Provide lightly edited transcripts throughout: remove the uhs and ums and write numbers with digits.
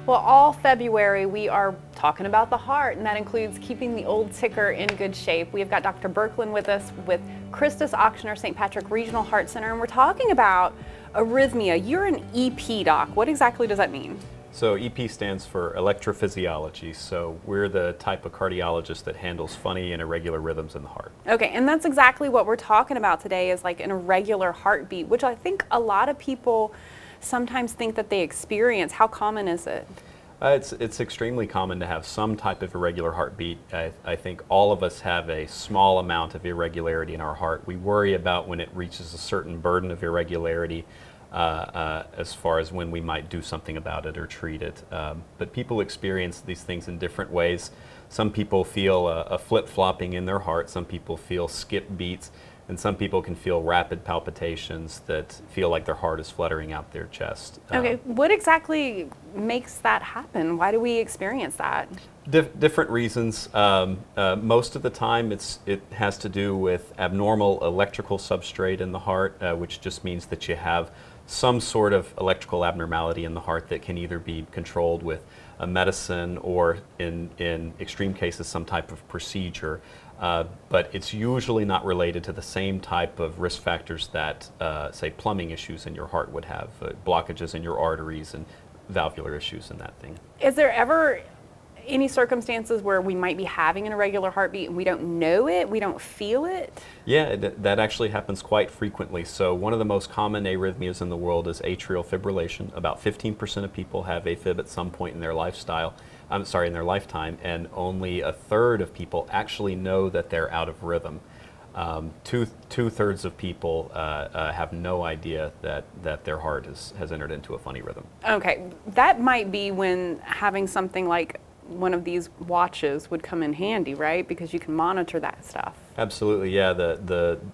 Well, all February we are talking about the heart, and that includes keeping the old ticker in good shape. We have got Dr. Burkland with us with Christus Auctioner, St. Patrick Regional Heart Center, and we're talking about arrhythmia. You're an EP doc. What exactly does that mean? So EP stands for electrophysiology. So we're the type of cardiologist that handles funny and irregular rhythms in the heart. Okay, and that's exactly what we're talking about today, is like an irregular heartbeat, which I think a lot of people sometimes think that they experience. How common is it? It's extremely common to have some type of irregular heartbeat. I think all of us have a small amount of irregularity in our heart. We worry about when it reaches a certain burden of irregularity as far as when we might do something about it or treat it. But people experience these things in different ways. Some people feel a flip-flopping in their heart. Some people feel skip beats. And some people can feel rapid palpitations that feel like their heart is fluttering out their chest. Okay, what exactly makes that happen? Why do we experience that? Different reasons. Most of the time it has to do with abnormal electrical substrate in the heart, which just means that you have some sort of electrical abnormality in the heart that can either be controlled with a medicine or in extreme cases some type of procedure. But it's usually not related to the same type of risk factors that, say, plumbing issues in your heart would have, blockages in your arteries and valvular issues and that thing. Is there ever any circumstances where we might be having an irregular heartbeat and we don't know it, we don't feel it? Yeah, that actually happens quite frequently. So one of the most common arrhythmias in the world is atrial fibrillation. About 15% of people have AFib at some point in their lifetime, and only a third of people actually know that they're out of rhythm. Two-thirds of people have no idea that their heart has entered into a funny rhythm. Okay, that might be when having something like one of these watches would come in handy, right? Because you can monitor that stuff. Absolutely, yeah.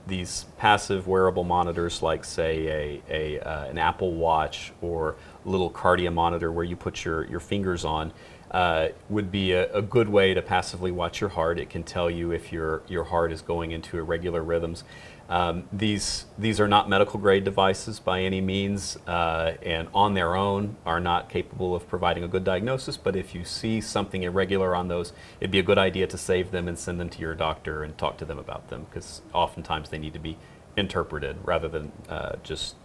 These passive wearable monitors, like say an Apple Watch or a little cardia monitor where you put your fingers on, would be a good way to passively watch your heart. It can tell you if your heart is going into irregular rhythms. These are not medical grade devices by any means, and on their own are not capable of providing a good diagnosis, but if you see something irregular on those, it'd be a good idea to save them and send them to your doctor and talk to them about them, because oftentimes they need to be interpreted rather than just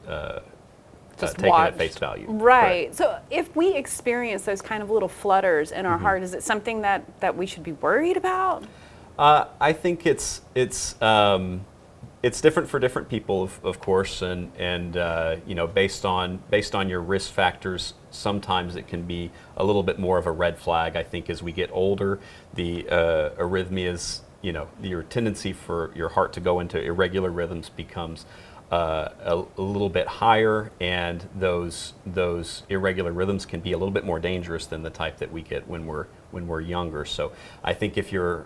taken at face value. Right. Correct. So if we experience those kind of little flutters in our heart, is it something that we should be worried about? I think it's different for different people, of course, and you know, based on your risk factors, sometimes it can be a little bit more of a red flag. I think as we get older, the arrhythmias, you know, your tendency for your heart to go into irregular rhythms becomes a little bit higher, and those irregular rhythms can be a little bit more dangerous than the type that we get when we're younger. So I think if you're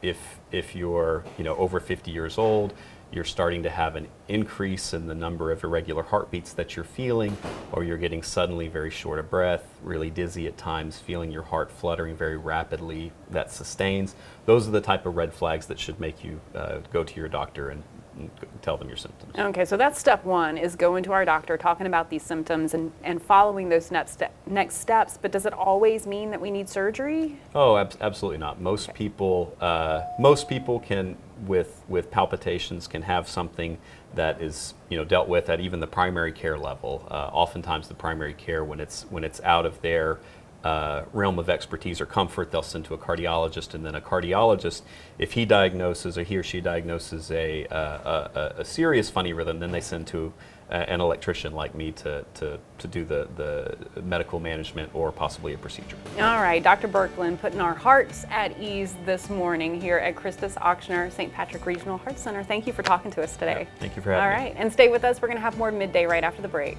you know, over 50 years old, you're starting to have an increase in the number of irregular heartbeats that you're feeling, or you're getting suddenly very short of breath, really dizzy at times, feeling your heart fluttering very rapidly that sustains. Those are the type of red flags that should make you go to your doctor and tell them your symptoms. Okay, so that's step one, is going to our doctor, talking about these symptoms and following those next steps. But does it always mean that we need surgery? Oh, absolutely not. Most people can, with palpitations, can have something that is, you know, dealt with at even the primary care level. Oftentimes the primary care, when it's out of their realm of expertise or comfort, they'll send to a cardiologist, and then a cardiologist, if he diagnoses or he or she diagnoses a serious funny rhythm, then they send to an electrician like me to do the medical management or possibly a procedure. All right, Dr. Burkland, putting our hearts at ease this morning here at Christus Auctioner, St. Patrick Regional Heart Center. Thank you for talking to us today. Yeah, thank you for having me. All right, and stay with us. We're going to have more Midday right after the break.